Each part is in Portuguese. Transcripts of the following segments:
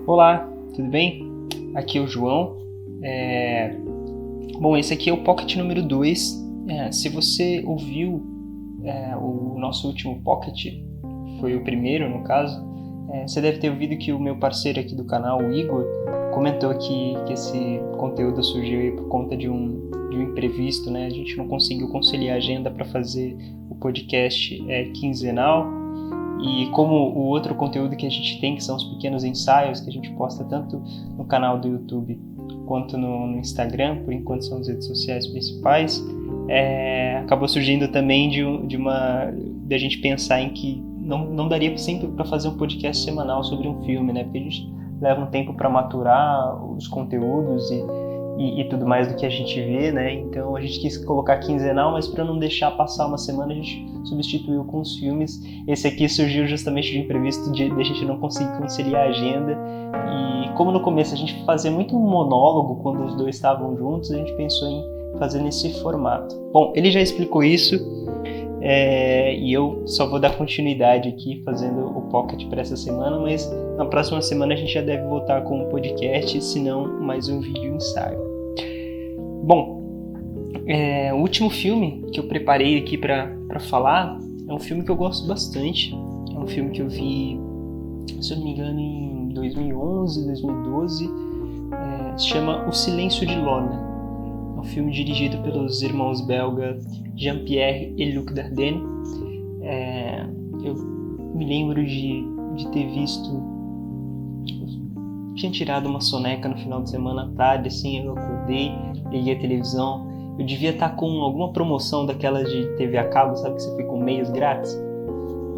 Olá, tudo bem? Aqui é o João. Bom, esse aqui é o Pocket número 2. Se você ouviu o nosso último Pocket, foi o primeiro no caso, você deve ter ouvido que o meu parceiro aqui do canal, o Igor, comentou que esse conteúdo surgiu aí por conta de um imprevisto, né? A gente não conseguiu conciliar a agenda para fazer o podcast quinzenal. E como o outro conteúdo que a gente tem, que são os pequenos ensaios que a gente posta tanto no canal do YouTube quanto no Instagram, por enquanto são as redes sociais principais, acabou surgindo também de a gente pensar em que não daria sempre para fazer um podcast semanal sobre um filme, né? Porque a gente leva um tempo para maturar os conteúdos e tudo mais do que a gente vê, né? Então a gente quis colocar quinzenal, mas para não deixar passar uma semana a gente substituiu com os filmes. Esse aqui surgiu justamente de imprevisto de a gente não conseguir conciliar a agenda, e como no começo a gente fazia muito um monólogo quando os dois estavam juntos, a gente pensou em fazer nesse formato. Bom, ele já explicou isso, e eu só vou dar continuidade aqui fazendo o Pocket para essa semana, mas na próxima semana a gente já deve voltar com um podcast, se não mais um vídeo ensaio. Bom, o último filme que eu preparei aqui para falar é um filme que eu gosto bastante. É um filme que eu vi, se eu não me engano, em 2011, 2012. Se chama O Silêncio de Lorna. É um filme dirigido pelos irmãos belga Jean-Pierre e Luc Dardenne. Eu me lembro de ter visto... Eu tinha tirado uma soneca no final de semana à tarde, assim, eu acordei, liguei a televisão. Eu devia estar com alguma promoção daquelas de TV a cabo, sabe, que você fica com meios grátis.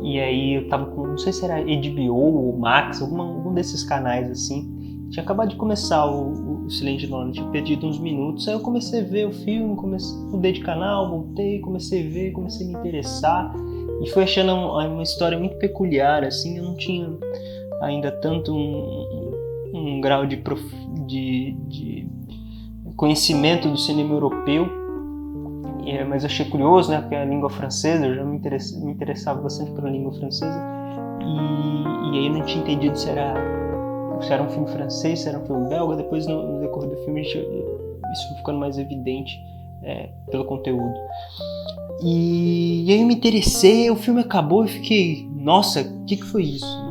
E aí eu tava com, não sei se era HBO ou Max, algum desses canais assim. Tinha acabado de começar o Silêncio de Lorna, tinha perdido uns minutos. Aí eu comecei a ver o filme, mudei de canal, voltei, comecei a ver, comecei a me interessar. E fui achando uma história muito peculiar, assim. Eu não tinha ainda tanto um grau de conhecimento do cinema europeu, mas eu achei curioso, né, porque é a língua francesa, eu já me interessava bastante pela língua francesa, e aí eu não tinha entendido se era um filme francês, se era um filme belga. Depois no decorrer do filme isso foi ficando mais evidente pelo conteúdo. E aí eu me interessei, o filme acabou e fiquei, nossa, o que foi isso?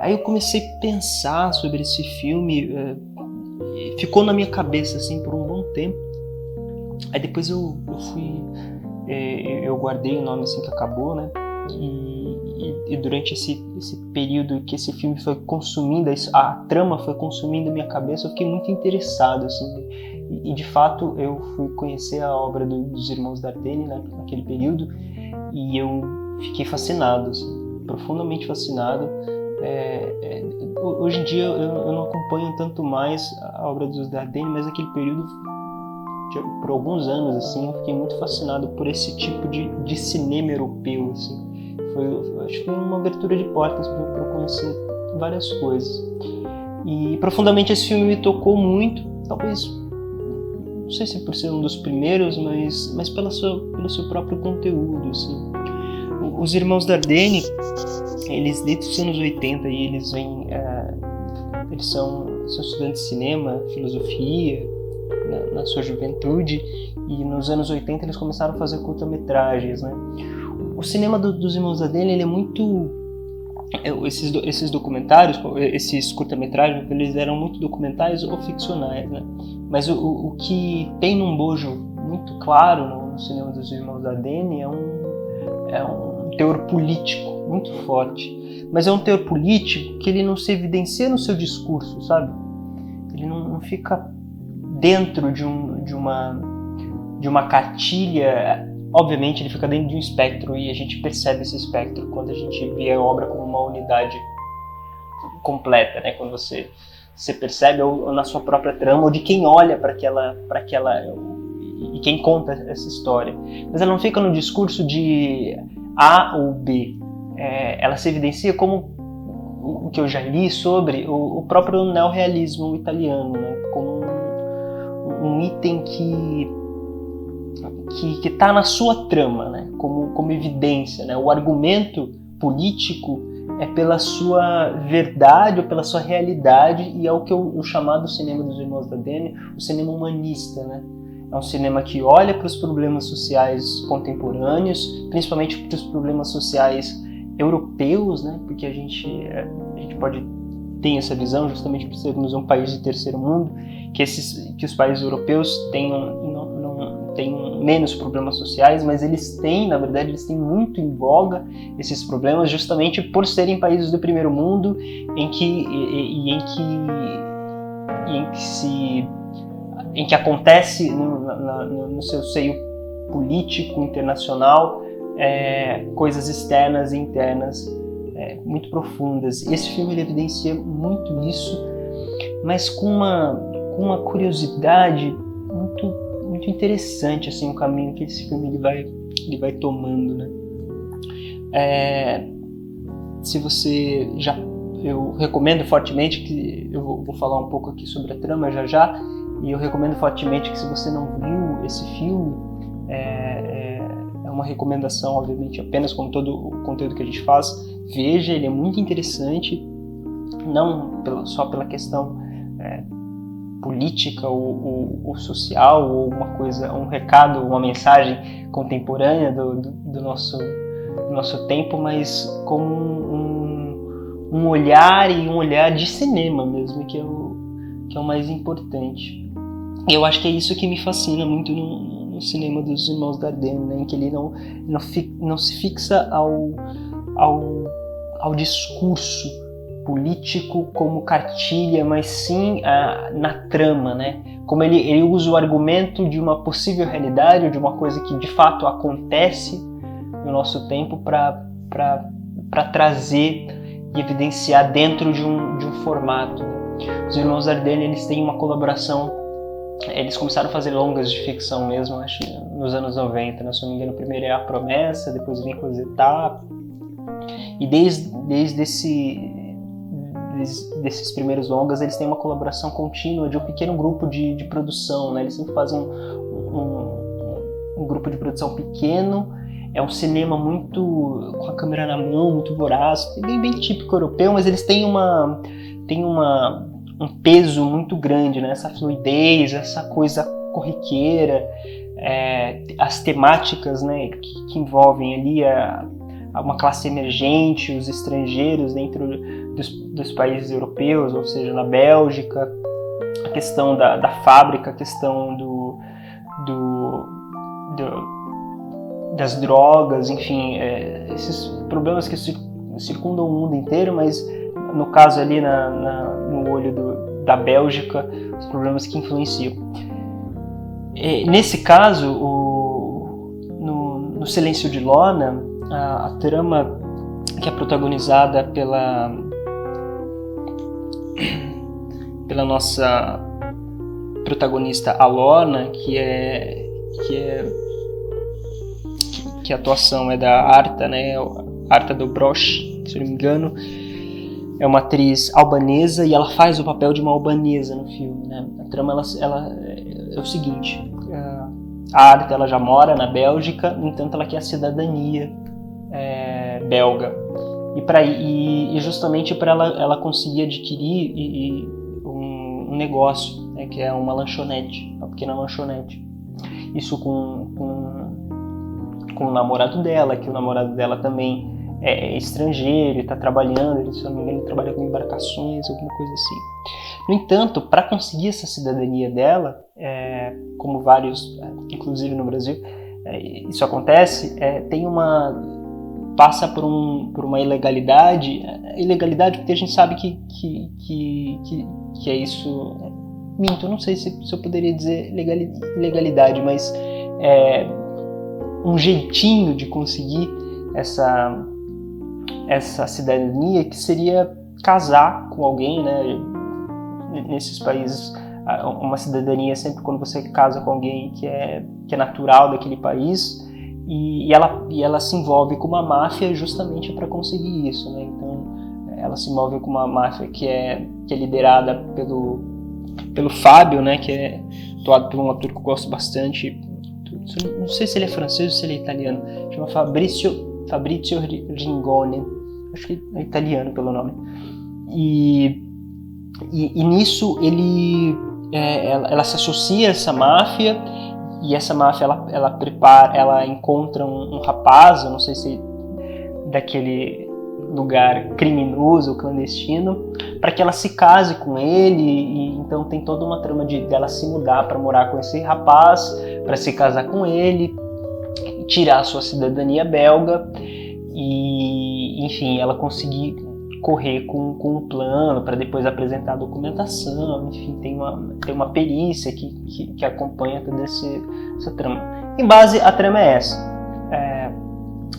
Aí eu comecei a pensar sobre esse filme, ficou na minha cabeça assim por um bom tempo. Aí depois eu guardei o nome assim que acabou, né? E durante esse período que esse filme foi consumindo, a trama foi consumindo a minha cabeça, eu fiquei muito interessado, assim. E de fato eu fui conhecer a obra dos irmãos Dardenne, né, naquele período, e eu fiquei fascinado, assim, profundamente fascinado. Hoje em dia eu não acompanho tanto mais a obra dos Dardenne, mas naquele período, por alguns anos, assim, eu fiquei muito fascinado por esse tipo de cinema europeu, assim. Acho que foi uma abertura de portas para eu conhecer várias coisas. E profundamente esse filme me tocou muito, talvez, não sei se por ser um dos primeiros, mas pelo seu próprio conteúdo, assim. Os irmãos Dardenne, eles desde os anos 80, eles são estudantes de cinema, filosofia, na sua juventude, e nos anos 80 eles começaram a fazer curta-metragens, né? O cinema dos irmãos Dardenne, ele é muito... Esses documentários, esses curta-metragens, eles eram muito documentais ou ficcionais, né? Mas o que tem num bojo muito claro no cinema dos irmãos Dardenne é um teor político muito forte. Mas é um teor político que ele não se evidencia no seu discurso, sabe? Ele não fica dentro de uma cartilha. Obviamente ele fica dentro de um espectro, e a gente percebe esse espectro quando a gente vê a obra como uma unidade completa, né? Quando você percebe, ou na sua própria trama, ou de quem olha para aquela e quem conta essa história. Mas ela não fica no discurso de A ou B. Ela se evidencia como o que eu já li sobre o próprio neorrealismo italiano, né? Como um item que está na sua trama, né? Como evidência, né? O argumento político é pela sua verdade ou pela sua realidade, e é o que eu chamado cinema dos Irmãos Dardenne, o cinema humanista, né? É um cinema que olha para os problemas sociais contemporâneos, principalmente para os problemas sociais europeus, né? Porque a gente pode ter essa visão, justamente por sermos um país de terceiro mundo, que os países europeus não têm menos problemas sociais, mas eles têm, na verdade, eles têm muito em voga esses problemas, justamente por serem países do primeiro mundo, em que acontece no seu seio político internacional coisas externas e internas muito profundas. Esse filme ele evidencia muito isso, mas com uma curiosidade muito interessante, assim, o caminho que esse filme ele vai tomando, né? Eu recomendo fortemente que eu vou falar um pouco aqui sobre a trama já, e eu recomendo fortemente que, se você não viu esse filme, é uma recomendação, obviamente, apenas como todo o conteúdo que a gente faz, veja, ele é muito interessante, não só pela questão política ou social, ou uma coisa, um recado, uma mensagem contemporânea do nosso tempo, mas como um olhar, e um olhar de cinema mesmo, que é o mais importante. E eu acho que é isso que me fascina muito no cinema dos Irmãos Dardenne, né? Em que ele não se fixa ao discurso político como cartilha, mas sim na trama, né? Como ele usa o argumento de uma possível realidade, ou de uma coisa que de fato acontece no nosso tempo, para trazer e evidenciar dentro de um formato. Os Irmãos Dardenne, eles têm uma colaboração. Eles começaram a fazer longas de ficção mesmo, acho, nos anos 90, né? Se não me engano, o primeiro é A Promessa, depois vem Rosetta. E desde desses primeiros longas, eles têm uma colaboração contínua de um pequeno grupo de produção, né? Eles sempre fazem um grupo de produção pequeno. É um cinema muito com a câmera na mão, muito voraz, bem típico europeu, mas eles têm um peso muito grande, né? Essa fluidez, essa coisa corriqueira, as temáticas, né, que envolvem ali uma classe emergente, os estrangeiros dentro dos países europeus, ou seja, na Bélgica, a questão da fábrica, a questão das drogas, enfim, esses problemas que circundam o mundo inteiro, mas no caso ali no olho da Bélgica, os problemas que influenciam. Nesse caso, no Silêncio de Lorna, a trama que é protagonizada pela nossa protagonista, a Lorna, que a atuação é da Arta, né? Arta Dobrosch, se não me engano, é uma atriz albanesa, e ela faz o papel de uma albanesa no filme, né? A trama ela é o seguinte: a Arta, ela já mora na Bélgica, no entanto ela quer a cidadania belga, e justamente para ela conseguir adquirir um negócio, né, que é uma lanchonete, uma pequena lanchonete. Isso com o namorado dela, que o namorado dela também é estrangeiro e está trabalhando, se não me engano, ele trabalha com embarcações, alguma coisa assim. No entanto, para conseguir essa cidadania dela, como vários, inclusive no Brasil, isso acontece, passa por uma ilegalidade porque a gente sabe que é isso. Minto, eu não sei se eu poderia dizer ilegalidade, mas um jeitinho de conseguir essa cidadania, que seria casar com alguém, né? Nesses países, uma cidadania sempre quando você casa com alguém que é natural daquele país, e ela se envolve com uma máfia justamente para conseguir isso, né? Então ela se envolve com uma máfia que é liderada pelo Fábio, né? Que é atuado por um ator que eu gosto bastante. Não sei se ele é francês ou se ele é italiano. Chama Fabrizio Ringone. acho que é italiano pelo nome. E nisso ela se associa a essa máfia, e essa máfia ela encontra um rapaz, eu não sei se daquele lugar criminoso, clandestino, para que ela se case com ele, e então tem toda uma trama dela se mudar para morar com esse rapaz, para se casar com ele, tirar a sua cidadania belga, e enfim, ela conseguir correr com um plano para depois apresentar a documentação, enfim, tem uma perícia que acompanha toda essa trama. Em base, a trama é essa.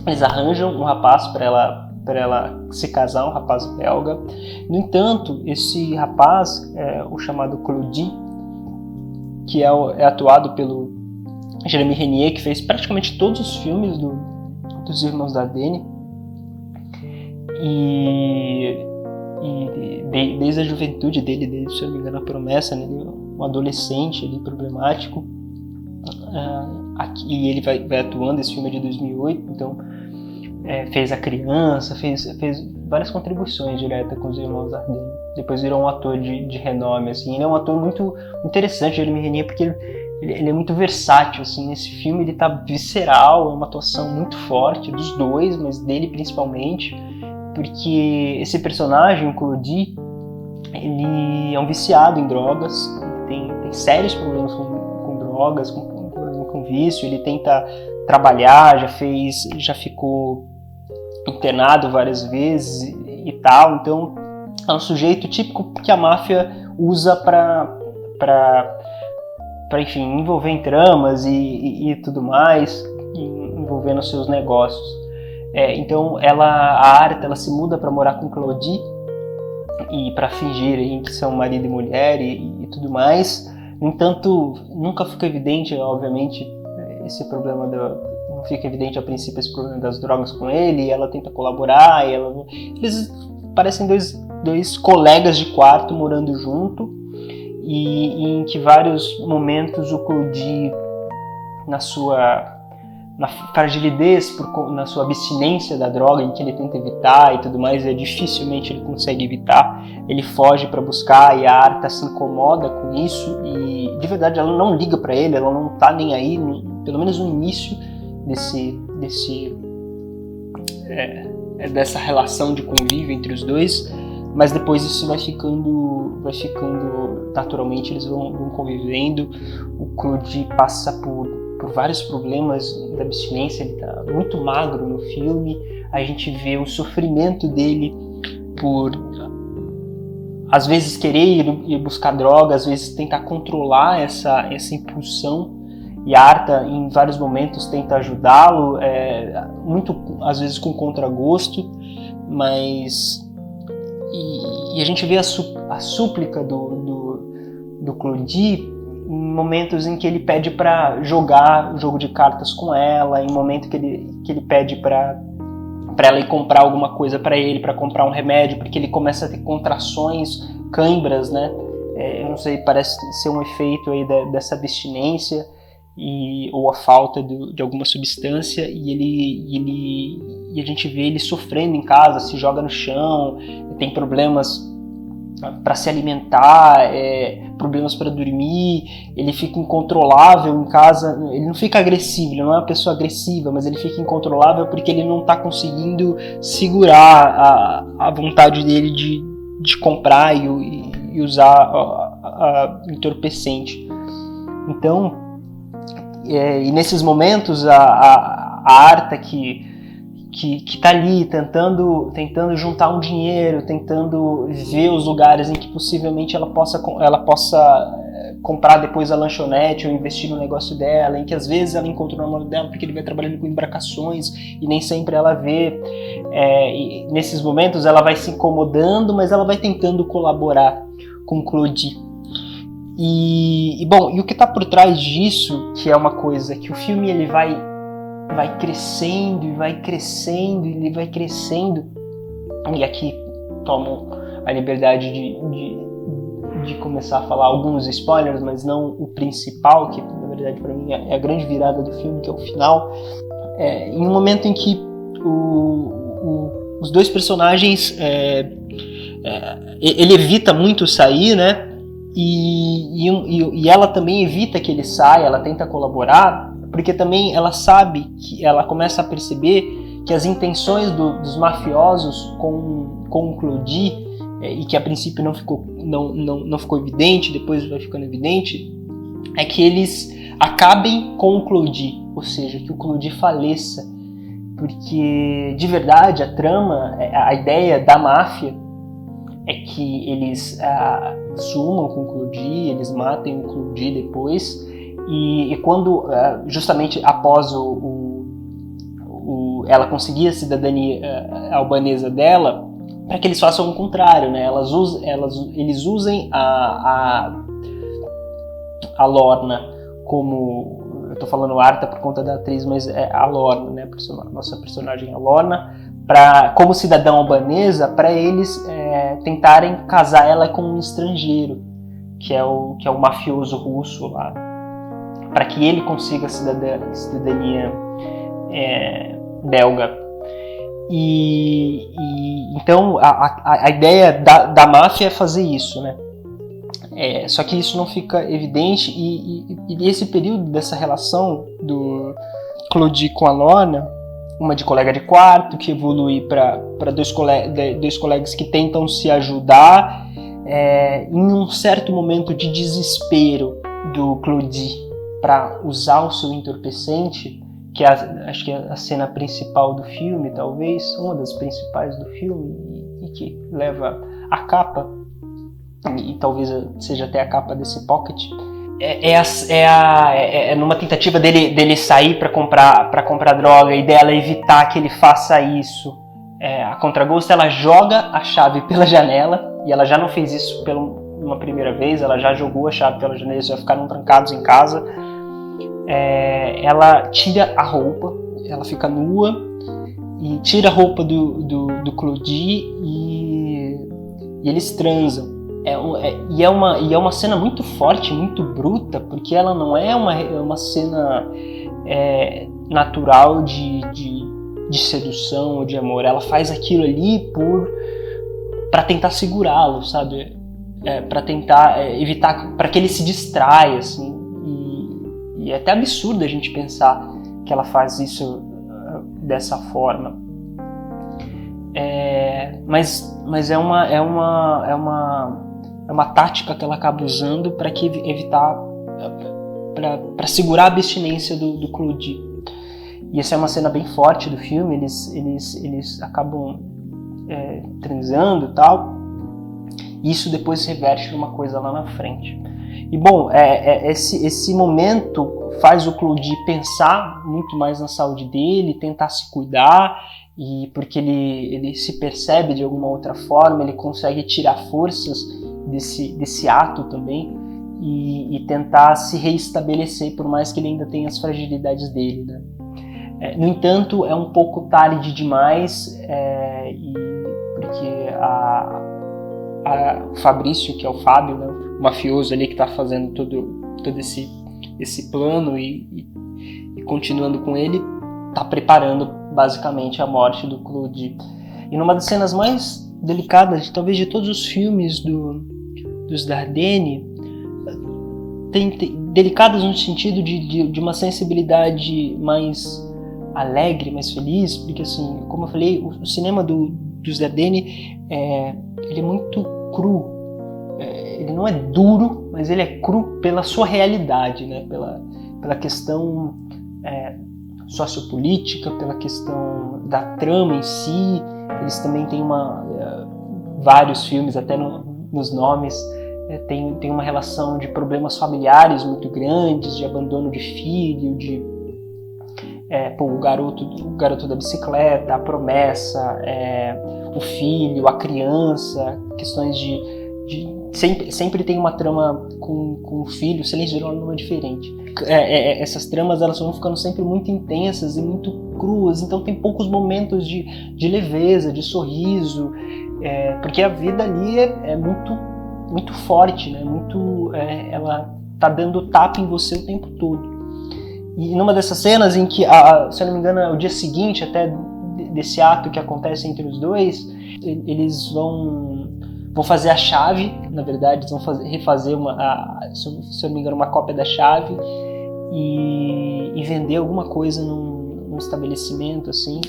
Eles arranjam um rapaz para ela se casar, um rapaz belga. No entanto, esse rapaz, o chamado Claudie, que é atuado pelo Jeremy Renier, que fez praticamente todos os filmes dos Irmãos Dardenne, e desde a juventude dele, se eu não me engano, a promessa, né, um adolescente ali, problemático, e ele vai atuando. Esse filme é de 2008, então fez A Criança, fez várias contribuições diretas com os Irmãos Dardenne. Depois virou um ator de renome, assim. Ele é um ator muito interessante, Jeremy Renier, porque ele é muito versátil, assim. Nesse filme ele tá visceral, é uma atuação muito forte dos dois, mas dele principalmente, porque esse personagem, o Claudie, ele é um viciado em drogas, ele tem sérios problemas com drogas, com vício. Ele tenta trabalhar, já ficou internado várias vezes e tal. Então é um sujeito típico que a máfia usa para enfim, envolver em tramas e tudo mais, envolvendo seus negócios. Então a Arta, ela se muda para morar com Claudie, e para fingir que são marido e mulher e tudo mais. No entanto, nunca fica evidente, obviamente, esse problema não fica evidente a princípio, esse problema das drogas com ele, e ela tenta colaborar, eles parecem dois colegas de quarto morando junto, e em que vários momentos o Claudie, na fragilidez, na sua abstinência da droga, em que ele tenta evitar e tudo mais, dificilmente ele consegue evitar, ele foge para buscar, e a Arta se incomoda com isso, e de verdade ela não liga para ele, ela não tá nem aí, pelo menos no início dessa relação de convívio entre os dois, mas depois isso vai ficando naturalmente, eles vão convivendo. O Claudie passa por vários problemas da abstinência, ele tá muito magro no filme, a gente vê o sofrimento dele por às vezes querer ir buscar droga, às vezes tentar controlar essa impulsão, e a Arta em vários momentos tenta ajudá-lo, muito às vezes com contragosto, mas e a gente vê a súplica do Claudie em momentos em que ele pede para jogar o jogo de cartas com ela, em momento que ele pede para ela ir comprar alguma coisa para ele, para comprar um remédio, porque ele começa a ter contrações, câimbras, né? Eu não sei, parece ser um efeito aí dessa abstinência ou a falta de alguma substância, e a gente vê ele sofrendo em casa, se joga no chão, tem problemas para se alimentar, problemas para dormir, ele fica incontrolável em casa. Ele não fica agressivo, ele não é uma pessoa agressiva, mas ele fica incontrolável porque ele não está conseguindo segurar a vontade dele de comprar e usar a entorpecente. Então, e nesses momentos a Arta que está ali tentando juntar um dinheiro, tentando ver os lugares em que possivelmente ela possa comprar depois a lanchonete ou investir no negócio dela, em que às vezes ela encontra o namorado dela porque ele vai trabalhando com embarcações e nem sempre ela vê. E nesses momentos ela vai se incomodando, mas ela vai tentando colaborar com Claudie. E o que está por trás disso, que é uma coisa que o filme ele vai crescendo e vai crescendo, e ele vai crescendo, e aqui tomo a liberdade de começar a falar alguns spoilers, mas não o principal, que na verdade para mim é a grande virada do filme, que é o final. Em um momento em que os dois personagens, ele evita muito sair, né? E ela também evita que ele saia, ela tenta colaborar, porque também ela sabe, que ela começa a perceber que as intenções dos mafiosos com o Claudie, e que a princípio não ficou evidente, depois vai ficando evidente, é que eles acabem com o Claudie, ou seja, que o Claudie faleça, porque de verdade a trama, a ideia da máfia é que eles sumam com o Claudie, eles matem o Claudie depois, e quando, justamente após ela conseguir a cidadania albanesa dela, para que eles façam o contrário, né? Eles usem a Lorna como... Eu tô falando Arta por conta da atriz, mas é a Lorna, né? Nossa personagem é a Lorna, como cidadã albanesa, para eles tentarem casar ela com um estrangeiro, que é o mafioso russo lá, para que ele consiga a cidadania belga. Então a ideia da máfia é fazer isso, né? Só que isso não fica evidente, e esse período dessa relação do Claudie com a Lorna, uma de colega de quarto, que evolui para dois colegas que tentam se ajudar, em um certo momento de desespero do Claudie para usar o seu entorpecente, que acho que é a cena principal do filme, talvez, uma das principais do filme, e que leva a capa, e talvez seja até a capa desse pocket, numa tentativa dele sair para comprar droga e dela evitar que ele faça isso. A contragosto, ela joga a chave pela janela, e ela já não fez isso uma primeira vez, ela já jogou a chave pela janela, eles já ficaram trancados em casa. Ela tira a roupa, ela fica nua e tira a roupa do Claudie e eles transam. E é uma cena muito forte, muito bruta, porque ela não é uma cena natural de sedução ou de amor. Ela faz aquilo ali para tentar segurá-lo, sabe? Para tentar evitar, para que ele se distraia, assim. E é até absurdo a gente pensar que ela faz isso dessa forma. Mas é uma tática que ela acaba usando para evitar, para segurar a abstinência do Claudie. E essa é uma cena bem forte do filme. Eles acabam transando e tal. E isso depois se reverte numa coisa lá na frente. E bom, esse momento faz o Claudie pensar muito mais na saúde dele, tentar se cuidar, e porque ele se percebe de alguma outra forma, ele consegue tirar forças desse ato também e tentar se reestabelecer, por mais que ele ainda tenha as fragilidades dele, né? No entanto, é um pouco tarde demais, porque o Fabrício, que é o Fábio, né, o mafioso ali que está fazendo todo esse plano e continuando com ele, está preparando basicamente a morte do Claudie. E numa das cenas mais delicadas, talvez de todos os filmes dos Dardenne, delicadas no sentido de uma sensibilidade mais alegre, mais feliz, porque assim, como eu falei, o cinema dos Dardenne ele é muito cru. Ele não é duro, mas ele é cru pela sua realidade, né? Pela questão sociopolítica, pela questão da trama em si. Eles também têm vários filmes, até nos nomes, tem uma relação de problemas familiares muito grandes, de abandono de filho, o garoto da bicicleta, a promessa, o filho, a criança, questões sempre tem uma trama com o filho, Silêncio de Lona é diferente. Essas tramas elas vão ficando sempre muito intensas e muito cruas, então tem poucos momentos de leveza, de sorriso, porque a vida ali é muito, muito forte, né? Ela tá dando tapa em você o tempo todo. E numa dessas cenas em que, se eu não me engano, é o dia seguinte até desse ato que acontece entre os dois, eles vão fazer a chave, na verdade, eles vão refazer se eu não me engano, uma cópia da chave e vender alguma coisa num estabelecimento, assim.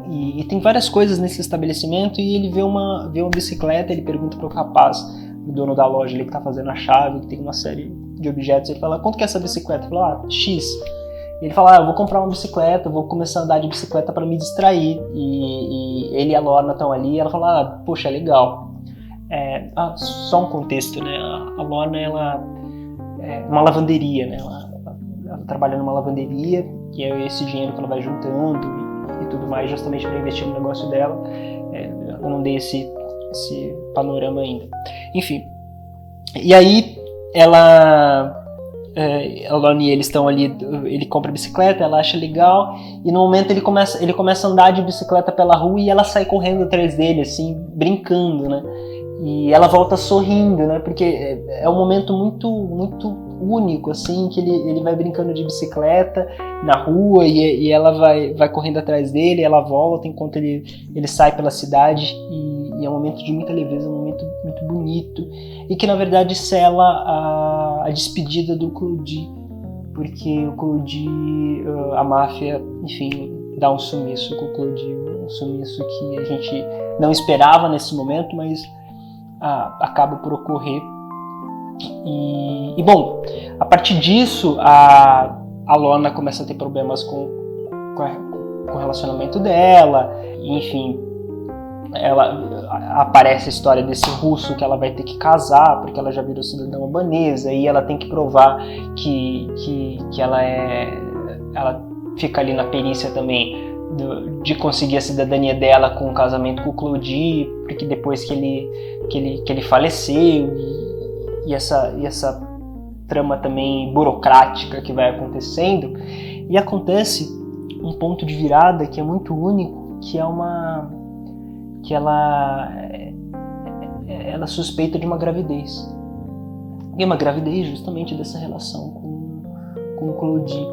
E tem várias coisas nesse estabelecimento e ele vê uma bicicleta, ele pergunta pro rapaz, o dono da loja ali que tá fazendo a chave, que tem uma série de objetos, ele fala, quanto que é essa bicicleta? Ele fala, X. Ele fala, eu vou comprar uma bicicleta, vou começar a andar de bicicleta para me distrair. E ele e a Lorna estão ali, e ela fala, poxa, legal. Só um contexto, né? A Lorna, ela é uma lavanderia, né? Ela trabalha numa lavanderia, e é esse dinheiro que ela vai juntando e tudo mais, justamente para investir no negócio dela. Eu não dei esse panorama ainda. Enfim. E aí, a Lorna e eles estão ali, ele compra a bicicleta, ela acha legal, e no momento ele começa a andar de bicicleta pela rua e ela sai correndo atrás dele, assim, brincando, né? E ela volta sorrindo, né? Porque é um momento muito, muito único, assim, que ele vai brincando de bicicleta na rua e ela vai correndo atrás dele, ela volta enquanto ele sai pela cidade e é um momento de muita leveza, um momento muito bonito e que na verdade sela a despedida do Claudie, porque o Claudie, a máfia, enfim, dá um sumiço com o Claudie, um sumiço que a gente não esperava nesse momento, mas acaba por ocorrer. E bom, a partir disso a Lorna começa a ter problemas com o relacionamento dela, e, enfim, aparece a história desse russo que ela vai ter que casar porque ela já virou cidadã albanesa e ela tem que provar que ela fica ali na perícia também de conseguir a cidadania dela com o casamento com o Claudie, porque depois que ele faleceu e essa trama também burocrática que vai acontecendo, e acontece um ponto de virada que é muito único, que ela suspeita de uma gravidez. E é uma gravidez justamente dessa relação com o Claudie.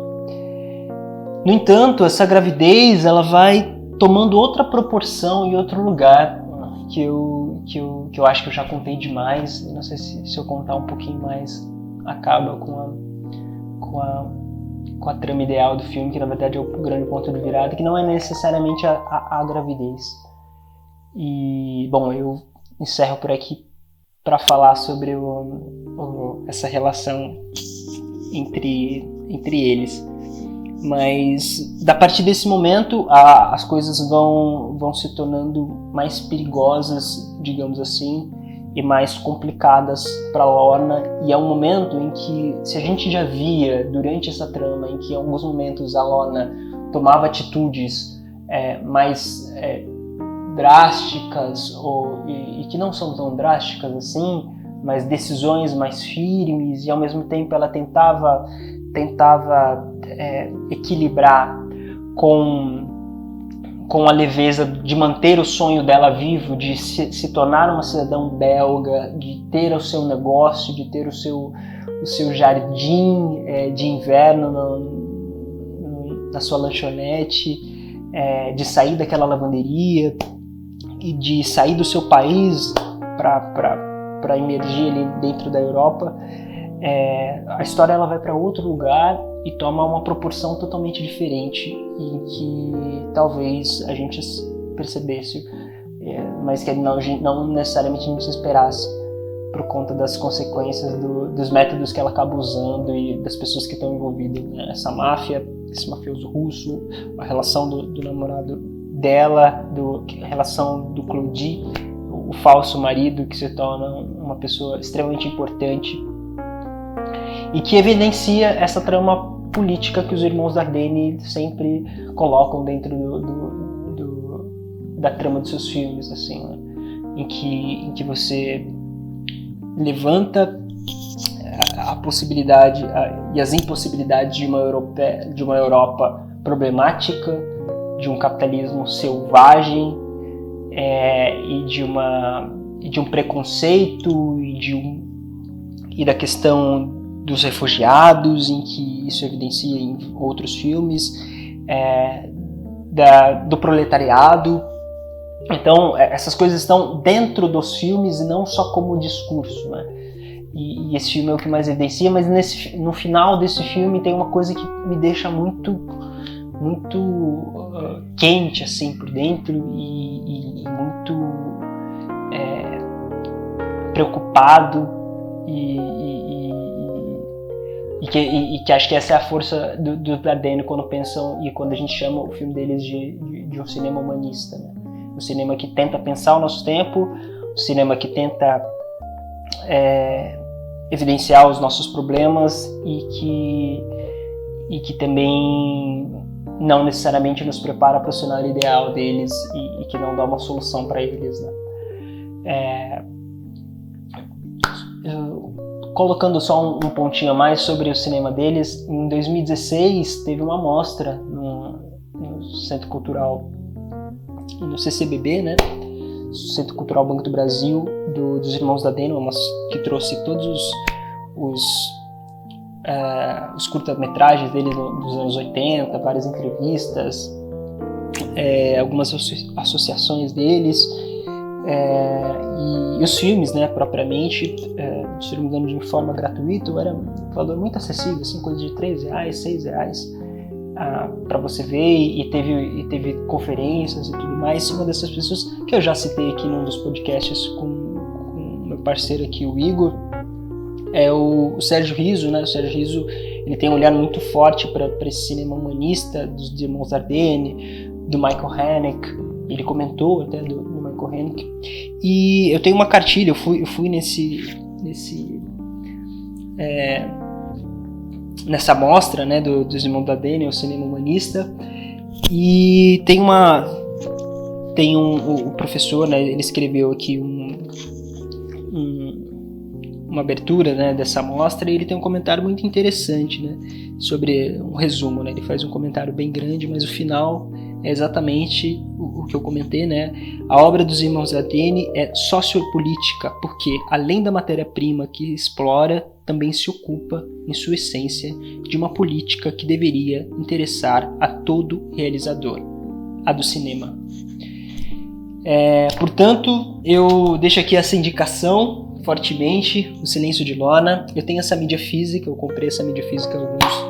No entanto, essa gravidez ela vai tomando outra proporção e outro lugar que eu acho que eu já contei demais. Eu não sei se eu contar um pouquinho mais acaba com a trama ideal do filme, que na verdade é o grande ponto de virada, que não é necessariamente a gravidez. E, bom, eu encerro por aqui para falar sobre essa relação entre eles. Mas, a partir desse momento, as coisas vão se tornando mais perigosas, digamos assim, e mais complicadas para Lorna. E é um momento em que, se a gente já via durante essa trama, em que em alguns momentos a Lorna tomava atitudes mais drásticas, e que não são tão drásticas assim, mas decisões mais firmes, e ao mesmo tempo ela tentava equilibrar com a leveza de manter o sonho dela vivo, de se tornar uma cidadã belga, de ter o seu negócio, de ter o seu jardim de inverno na sua lanchonete, de sair daquela lavanderia e de sair do seu país para emergir ali dentro da Europa. A história ela vai para outro lugar e toma uma proporção totalmente diferente, em que talvez a gente percebesse, mas que não necessariamente a gente esperasse, por conta das consequências dos métodos que ela acaba usando e das pessoas que estão envolvidas, né? Essa máfia, esse mafioso russo, a relação do namorado dela, a relação do Claudie, o falso marido que se torna uma pessoa extremamente importante e que evidencia essa trama política que os irmãos Dardenne sempre colocam dentro da trama dos seus filmes, assim, né? em que você levanta a possibilidade e as impossibilidades de uma Europa problemática, de um capitalismo selvagem, e de um preconceito e da questão dos refugiados, em que isso evidencia em outros filmes, do proletariado. Então, essas coisas estão dentro dos filmes e não só como discurso, né? E esse filme é o que mais evidencia, mas no final desse filme tem uma coisa que me deixa muito quente assim por dentro e muito preocupado e que acho que essa é a força do Dardenne quando pensam e quando a gente chama o filme deles de um cinema humanista, né? Um cinema que tenta pensar o nosso tempo, um cinema que tenta evidenciar os nossos problemas e que também não necessariamente nos prepara para o cenário ideal deles e que não dá uma solução para eles, né? Colocando só um pontinho a mais sobre o cinema deles, em 2016 teve uma mostra no Centro Cultural, no CCBB, né? Centro Cultural Banco do Brasil, dos Irmãos Dardenne, que trouxe todos os curta-metragens dele dos anos 80, várias entrevistas, algumas associações deles, e os filmes, né, propriamente, se não me engano, de forma gratuita, era um valor muito acessível, assim, coisa de R$3, R$6, para você ver, e teve conferências e tudo mais. Uma dessas pessoas que eu já citei aqui num dos podcasts com meu parceiro aqui, o Igor, é o Sérgio Riso, né? O Sérgio Riso, ele tem um olhar muito forte para esse cinema humanista dos irmãos Dardenne, do Michael Haneke. Ele comentou até do Michael Haneke. E eu tenho uma cartilha, eu fui nessa mostra, né, dos irmãos Dardenne, o cinema humanista, e o professor, né, ele escreveu aqui uma abertura, né, dessa mostra, e ele tem um comentário muito interessante, né, sobre um resumo, né, ele faz um comentário bem grande, mas o final é exatamente o que eu comentei, né? A obra dos irmãos Dardenne é sociopolítica, porque, além da matéria-prima que explora, também se ocupa, em sua essência, de uma política que deveria interessar a todo realizador, a do cinema. Portanto, eu deixo aqui essa indicação, fortemente, O Silêncio de Lorna. Eu tenho essa mídia física, eu comprei essa mídia física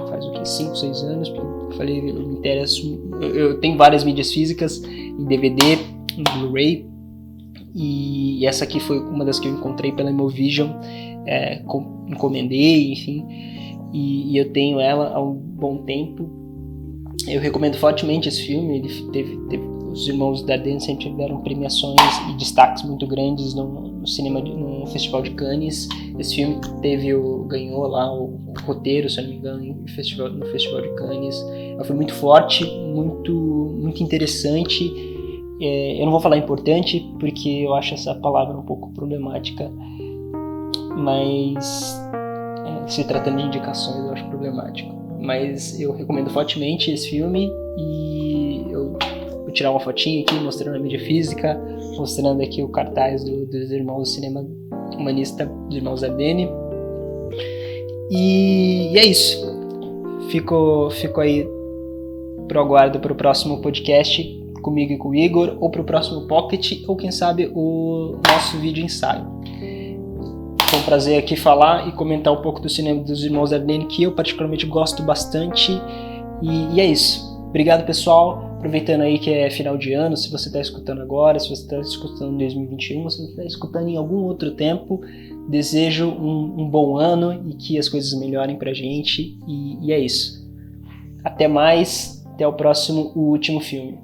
faz 5, 6 anos, porque eu falei, eu me interesso, eu tenho várias mídias físicas, em DVD, em Blu-ray, e essa aqui foi uma das que eu encontrei pela Imovision, encomendei, enfim, e eu tenho ela há um bom tempo. Eu recomendo fortemente esse filme. Ele teve os irmãos Dardenne sempre tiveram premiações e destaques muito grandes no cinema, no Festival de Cannes. Esse filme ganhou lá o roteiro, se não me engano, no Festival de Cannes. Foi muito forte, muito interessante. Eu não vou falar importante, porque eu acho essa palavra um pouco problemática, mas se tratando de indicações eu acho problemático. Mas eu recomendo fortemente esse filme, e eu vou tirar uma fotinha aqui mostrando a mídia física, mostrando aqui o cartaz dos irmãos do cinema humanista, dos irmãos Dardenne. E é isso. Fico aí pro aguardo pro próximo podcast comigo e com o Igor, ou pro próximo Pocket, ou quem sabe o nosso vídeo ensaio. Foi um prazer aqui falar e comentar um pouco do cinema dos irmãos Dardenne, que eu particularmente gosto bastante. E é isso. Obrigado, pessoal. Aproveitando aí que é final de ano, se você está escutando agora, se você está escutando em 2021, se você está escutando em algum outro tempo, desejo um bom ano e que as coisas melhorem pra gente. E é isso. Até mais. Até o próximo, o último filme.